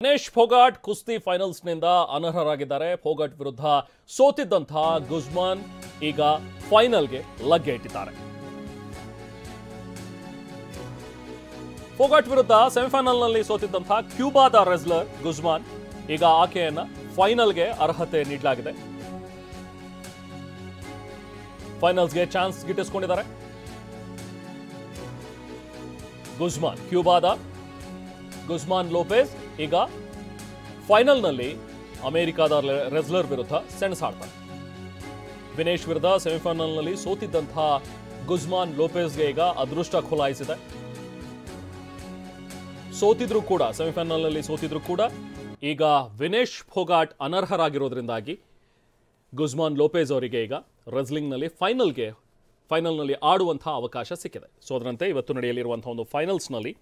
ವಿನೇಶ್ ಫೋಗಾಟ್ ಕುಸ್ತಿ ಫೈನಲ್ಸ್ನಿಂದ ಅನರ್ಹರಾಗಿದ್ದಾರೆ. ಫೋಗಾಟ್ ವಿರುದ್ಧ ಸೋತಿದ್ದಂತಹ ಗುಜ್ಮಾನ್ ಈಗ ಫೈನಲ್ಗೆ ಲಗ್ಗೆ ಇಟ್ಟಿದ್ದಾರೆ. ಫೋಗಾಟ್ ವಿರುದ್ಧ ಸೆಮಿಫೈನಲ್ನಲ್ಲಿ ಸೋತಿದ್ದಂತಹ ಕ್ಯೂಬಾದ ರೆಸ್ಲರ್ ಗುಜ್ಮಾನ್ ಈಗ ಆಕೆಯನ್ನ ಫೈನಲ್ಗೆ ಅರ್ಹತೆ ನೀಡಲಾಗಿದೆ. ಫೈನಲ್ಸ್ಗೆ ಚಾನ್ಸ್ ಗಿಟ್ಟಿಸಿಕೊಂಡಿದ್ದಾರೆ. ಗುಜ್ಮಾನ್ ಕ್ಯೂಬಾದ ಗುಜ್ಮಾನ್ ಲೋಪೆಜ್ ಈಗ ಫೈನಲ್ನಲ್ಲಿ ಅಮೆರಿಕಾದ ರೆಸ್ಲರ್ ವಿರುದ್ಧ ಸೆಣಸಾಡ್ತಾರೆ. ವಿನೇಶ್ ವಿರುದ್ಧ ಸೆಮಿಫೈನಲ್ನಲ್ಲಿ ಸೋತಿದ್ದಂತಹ ಗುಜ್ಮಾನ್ ಲೋಪೆಜ್ಗೆ ಈಗ ಅದೃಷ್ಟ ಖುಲಾಯಿಸಿದೆ. ಸೆಮಿಫೈನಲ್ನಲ್ಲಿ ಸೋತಿದ್ರು ಕೂಡ ಈಗ ವಿನೇಶ್ ಫೋಗಾಟ್ ಅನರ್ಹರಾಗಿರೋದ್ರಿಂದಾಗಿ ಗುಜ್ಮಾನ್ ಲೋಪೆಜ್ ಅವರಿಗೆ ಈಗ ರೆಸ್ಲಿಂಗ್ನಲ್ಲಿ ಫೈನಲ್ನಲ್ಲಿ ಆಡುವಂತಹ ಅವಕಾಶ ಸಿಕ್ಕಿದೆ. ಸೊ ಅದರಂತೆ ಇವತ್ತು ನಡೆಯಲಿರುವಂತಹ ಒಂದು ಫೈನಲ್ಸ್ನಲ್ಲಿ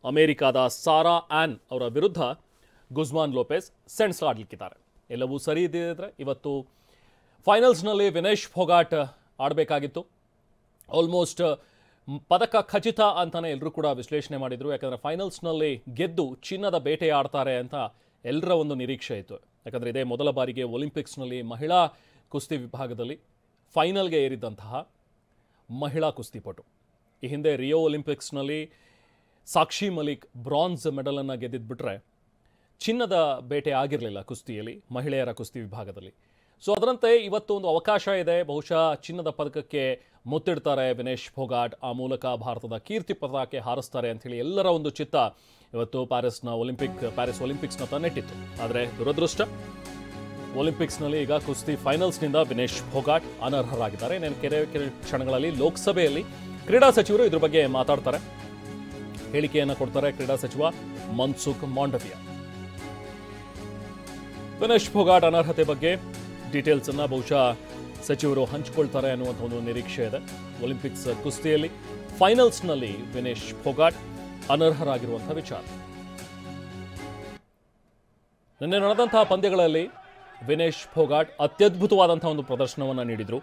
ಅಮೆರಿಕಾದ ಸಾರಾ ಆನ್ ಅವರ ವಿರುದ್ಧ ಗುಜ್ಮಾನ್ ಲೋಪೆಜ್ ಸೆಣಸಾಡಲಿಕ್ಕಿದ್ದಾರೆ. ಎಲ್ಲವೂ ಸರಿ ಇದ್ದಿದ್ರೆ ಇವತ್ತು ಫೈನಲ್ಸ್ನಲ್ಲಿ ವಿನೇಶ್ ಫೋಗಾಟ್ ಆಡಬೇಕಾಗಿತ್ತು. ಆಲ್ಮೋಸ್ಟ್ ಪದಕ ಖಚಿತ ಅಂತಾನೆ ಎಲ್ಲರೂ ಕೂಡ ವಿಶ್ಲೇಷಣೆ ಮಾಡಿದರು. ಯಾಕಂದರೆ ಫೈನಲ್ಸ್ನಲ್ಲಿ ಗೆದ್ದು ಚಿನ್ನದ ಬೇಟೆ ಆಡ್ತಾರೆ ಅಂತ ಎಲ್ಲರ ಒಂದು ನಿರೀಕ್ಷೆ ಇತ್ತು. ಯಾಕಂದರೆ ಇದೇ ಮೊದಲ ಬಾರಿಗೆ ಒಲಿಂಪಿಕ್ಸ್ನಲ್ಲಿ ಮಹಿಳಾ ಕುಸ್ತಿ ವಿಭಾಗದಲ್ಲಿ ಫೈನಲ್ಗೆ ಏರಿದ್ದಂತಹ ಮಹಿಳಾ ಕುಸ್ತಿಪಟು. ಈ ಹಿಂದೆ ರಿಯೋ ಒಲಿಂಪಿಕ್ಸ್ನಲ್ಲಿ ಸಾಕ್ಷಿ ಮಲಿಕ್ ಬ್ರಾನ್ಸ್ ಮೆಡಲನ್ನು ಗೆದ್ದಿದ್ಬಿಟ್ರೆ ಚಿನ್ನದ ಬೇಟೆ ಆಗಿರಲಿಲ್ಲ ಕುಸ್ತಿಯಲ್ಲಿ, ಮಹಿಳೆಯರ ಕುಸ್ತಿ ವಿಭಾಗದಲ್ಲಿ. ಸೊ ಅದರಂತೆ ಇವತ್ತು ಒಂದು ಅವಕಾಶ ಇದೆ. ಬಹುಶಃ ಚಿನ್ನದ ಪದಕಕ್ಕೆ ಮುತ್ತಿಡ್ತಾರೆ ವಿನೇಶ್ ಫೋಗಾಟ್. ಆ ಮೂಲಕ ಭಾರತದ ಕೀರ್ತಿ ಪತಾಕೆ ಹಾರಿಸ್ತಾರೆ ಅಂಥೇಳಿ ಎಲ್ಲರ ಒಂದು ಚಿತ್ತ ಇವತ್ತು ಪ್ಯಾರಿಸ್ ಒಲಿಂಪಿಕ್ಸ್ನ ನೆಟ್ಟಿತ್ತು. ಆದರೆ ದುರದೃಷ್ಟ ಒಲಿಂಪಿಕ್ಸ್ನಲ್ಲಿ ಈಗ ಕುಸ್ತಿ ಫೈನಲ್ಸ್ನಿಂದ ವಿನೇಶ್ ಫೋಗಾಟ್ ಅನರ್ಹರಾಗಿದ್ದಾರೆ. ಕೆಲವು ಕ್ಷಣಗಳಲ್ಲಿ ಲೋಕಸಭೆಯಲ್ಲಿ ಕ್ರೀಡಾ ಸಚಿವರು ಇದ್ರ ಬಗ್ಗೆ ಮಾತಾಡ್ತಾರೆ, ಹೇಳಿಕೆಯನ್ನು ಕೊಡ್ತಾರೆ. ಕ್ರೀಡಾ ಸಚಿವ ಮನ್ಸುಖ್ ಮಾಂಡವಿಯಾ ವಿನೇಶ್ ಫೋಗಾಟ್ ಅನರ್ಹತೆ ಬಗ್ಗೆ ಡೀಟೇಲ್ಸ್ ಅನ್ನ ಬಹುಶಃ ಸಚಿವರು ಹಂಚಿಕೊಳ್ತಾರೆ ಅನ್ನುವಂಥ ಒಂದು ನಿರೀಕ್ಷೆ ಇದೆ. ಒಲಿಂಪಿಕ್ಸ್ ಕುಸ್ತಿಯಲ್ಲಿ ಫೈನಲ್ಸ್ನಲ್ಲಿ ವಿನೇಶ್ ಫೋಗಾಟ್ ಅನರ್ಹರಾಗಿರುವಂತಹ ವಿಚಾರ. ನಿನ್ನೆ ನಡೆದಂತಹ ಪಂದ್ಯಗಳಲ್ಲಿ ವಿನೇಶ್ ಫೋಗಾಟ್ ಅತ್ಯದ್ಭುತವಾದಂತಹ ಒಂದು ಪ್ರದರ್ಶನವನ್ನು ನೀಡಿದರು.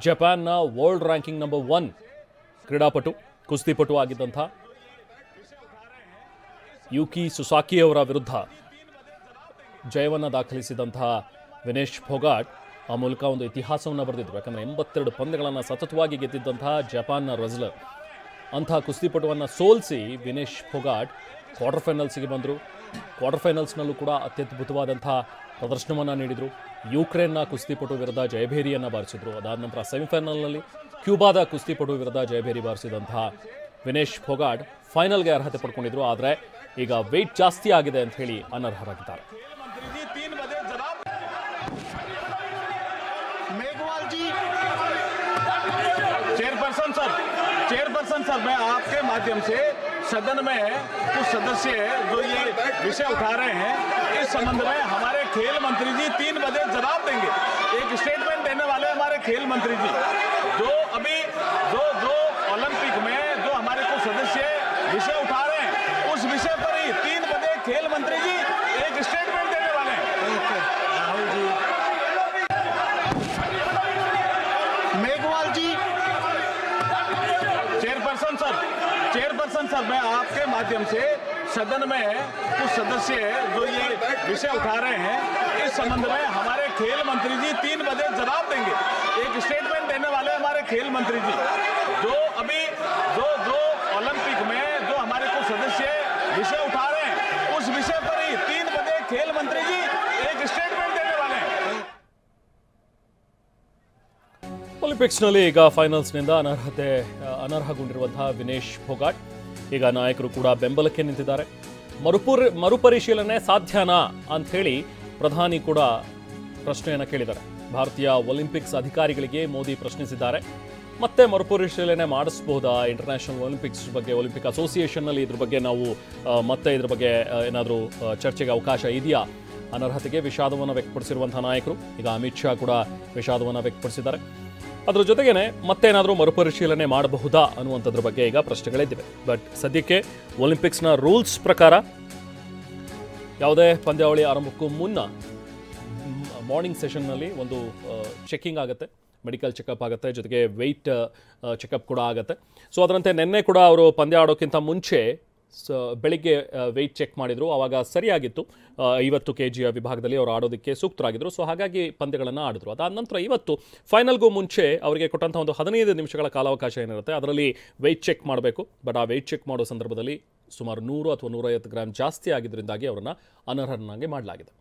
ಜಪಾನ್ನ ವರ್ಲ್ಡ್ ರ್ಯಾಂಕಿಂಗ್ ನಂಬರ್ 1 ಕ್ರೀಡಾಪಟು, ಕುಸ್ತಿಪಟು ಆಗಿದ್ದಂಥ ಯುಕಿ ಸುಸಾಕಿ ಅವರ ವಿರುದ್ಧ ಜಯವನ್ನು ದಾಖಲಿಸಿದಂತಹ ವಿನೇಶ್ ಫೋಗಾಟ್ ಆ ಮೂಲಕ ಒಂದು ಇತಿಹಾಸವನ್ನು ಬರೆದಿದ್ರು. ಯಾಕಂದರೆ 82 ಪಂದ್ಯಗಳನ್ನು ಸತತವಾಗಿ ಗೆದ್ದಿದ್ದಂತಹ ಜಪಾನ್ನ ರೆಸ್ಲರ್ ಅಂತಹ ಕುಸ್ತಿಪಟುವನ್ನು ಸೋಲಿಸಿ ವಿನೇಶ್ ಫೋಗಾಟ್ ಕ್ವಾರ್ಟರ್ ಫೈನಲ್ಸ್ಗೆ ಬಂದರು. ಕ್ವಾರ್ಟರ್ ಫೈನಲ್ಸ್ನಲ್ಲೂ ಕೂಡ ಅತ್ಯದ್ಭುತವಾದಂಥ ಪ್ರದರ್ಶನವನ್ನು ನೀಡಿದರು. ಯುಕ್ರೇನ್ನ ಕುಸ್ತಿಪಟು ವಿರುದ್ಧ ಜಯಭೇರಿಯನ್ನು ಬಾರಿಸಿದರು. ಅದಾದ ನಂತರ ಸೆಮಿಫೈನಲ್ನಲ್ಲಿ ಕ್ಯೂಬಾದ ಕುಸ್ತಿಪಟು ವಿರುದ್ಧ ಜಯಭೇರಿ ಬಾರಿಸಿದಂತಹ ವಿನೇಶ್ ಫೋಗಾಟ್ ಫೈನಲ್ಗೆ ಅರ್ಹತೆ ಪಡ್ಕೊಂಡಿದ್ರು. ಆದರೆ ಈಗ ವೆಯ್ಟ್ ಜಾಸ್ತಿ ಆಗಿದೆ ಅಂತ ಹೇಳಿ ಅನರ್ಹರಾಗಿದ್ದಾರೆ. चेयरपर्सन सर, मैं आपके माध्यम से सदन में कुछ सदस्य जो ये विषय उठा रहे हैं, इस संबंध में हमारे खेल मंत्री जी 3 बजे जवाब देंगे. एक स्टेटमेंट देने वाले हमारे खेल मंत्री जी, जो अभी जो ओलंपिक में जो हमारे कुछ सदस्य विषय उठा रहे हैं, उस विषय पर ही 3 बजे खेल मंत्री जी एक स्टेटमेंट देने वाले हैं. राहुल जी, मेघवाल जी, चेयरपर्सन सर, मैं आपके माध्यम से सदन में कुछ सदस्य जो ये विषय उठा रहे हैं, इस संबंध में हमारे खेल मंत्री जी 3 बजे जवाब देंगे. एक स्टेटमेंट देने वाले हमारे खेल मंत्री जी, जो अभी जो ओलंपिक में जो हमारे कुछ सदस्य विषय उठा रहे हैं, उस विषय पर ही 3 बजे खेल मंत्री जी एक स्टेटमेंट देने वाले हैं. ಒಲಿಂಪಿಕ್ಸ್ನಲ್ಲಿ ಈಗ ಫೈನಲ್ಸ್ನಿಂದ ಅನರ್ಹಗೊಂಡಿರುವಂತಹ ವಿನೇಶ್ ಫೋಗಾಟ್ ಈಗ ನಾಯಕರು ಕೂಡ ಬೆಂಬಲಕ್ಕೆ ನಿಂತಿದ್ದಾರೆ. ಮರುಪರಿಶೀಲನೆ ಸಾಧ್ಯನಾ ಅಂಥೇಳಿ ಪ್ರಧಾನಿ ಕೂಡ ಪ್ರಶ್ನೆಯನ್ನು ಕೇಳಿದ್ದಾರೆ. ಭಾರತೀಯ ಒಲಿಂಪಿಕ್ಸ್ ಅಧಿಕಾರಿಗಳಿಗೆ ಮೋದಿ ಪ್ರಶ್ನಿಸಿದ್ದಾರೆ. ಮತ್ತೆ ಮರುಪರಿಶೀಲನೆ ಮಾಡಿಸಬಹುದಾ ಇಂಟರ್ನ್ಯಾಷನಲ್ ಒಲಿಂಪಿಕ್ಸ್ ಬಗ್ಗೆ, ಒಲಿಂಪಿಕ್ ಅಸೋಸಿಯೇಷನ್ನಲ್ಲಿ ಇದ್ರ ಬಗ್ಗೆ ನಾವು ಮತ್ತೆ ಇದ್ರ ಬಗ್ಗೆ ಏನಾದರೂ ಚರ್ಚೆಗೆ ಅವಕಾಶ ಇದೆಯಾ? ಅನರ್ಹತೆಗೆ ವಿಷಾದವನ್ನು ವ್ಯಕ್ತಪಡಿಸಿರುವಂತಹ ನಾಯಕರು ಈಗ ಅಮಿತ್ ಶಾ ಕೂಡ ವಿಷಾದವನ್ನು ವ್ಯಕ್ತಪಡಿಸಿದ್ದಾರೆ. ಅದರ ಜೊತೆಗೇನೆ ಮತ್ತೇನಾದರೂ ಮರುಪರಿಶೀಲನೆ ಮಾಡಬಹುದಾ ಅನ್ನುವಂಥದ್ರ ಬಗ್ಗೆ ಈಗ ಪ್ರಶ್ನೆಗಳಿದ್ದಿವೆ. ಬಟ್ ಸದ್ಯಕ್ಕೆ ಒಲಿಂಪಿಕ್ಸ್ನ ರೂಲ್ಸ್ ಪ್ರಕಾರ ಯಾವುದೇ ಪಂದ್ಯಾವಳಿ ಆರಂಭಕ್ಕೂ ಮುನ್ನ ಮಾರ್ನಿಂಗ್ ಸೆಷನ್ನಲ್ಲಿ ಒಂದು ಚೆಕಿಂಗ್ ಆಗುತ್ತೆ, ಮೆಡಿಕಲ್ ಚೆಕಪ್ ಆಗುತ್ತೆ, ಜೊತೆಗೆ ವೆಯ್ಟ್ ಚೆಕಪ್ ಕೂಡ ಆಗುತ್ತೆ. ಸೊ ಅದರಂತೆ ನಿನ್ನೆ ಕೂಡ ಅವರು ಪಂದ್ಯ ಆಡೋಕ್ಕಿಂತ ಮುಂಚೆ ಬೆಳಿಗ್ಗೆ ವೆಯ್ಟ್ ಚೆಕ್ ಮಾಡಿದರು, ಆವಾಗ ಸರಿಯಾಗಿತ್ತು. 50 kg ವಿಭಾಗದಲ್ಲಿ ಅವರು ಆಡೋದಕ್ಕೆ ಸೂಕ್ತರಾಗಿದ್ದರು. ಸೊ ಹಾಗಾಗಿ ಪಂದ್ಯಗಳನ್ನು ಆಡಿದ್ರು. ಅದಾದ ನಂತರ ಇವತ್ತು ಫೈನಲ್ಗೂ ಮುಂಚೆ ಅವರಿಗೆ ಕೊಟ್ಟಂಥ ಒಂದು 15 ನಿಮಿಷಗಳ ಕಾಲಾವಕಾಶ ಏನಿರುತ್ತೆ ಅದರಲ್ಲಿ ವೆಯ್ಟ್ ಚೆಕ್ ಮಾಡಬೇಕು. ಬಟ್ ಆ ವೆಯ್ಟ್ ಚೆಕ್ ಮಾಡೋ ಸಂದರ್ಭದಲ್ಲಿ ಸುಮಾರು 100 ಅಥವಾ 150 ಗ್ರಾಮ್ ಜಾಸ್ತಿ ಆಗಿದ್ದರಿಂದಾಗಿ ಅವರನ್ನು ಅನರ್ಹರನ್ನಾಗಿ ಮಾಡಲಾಗಿದೆ.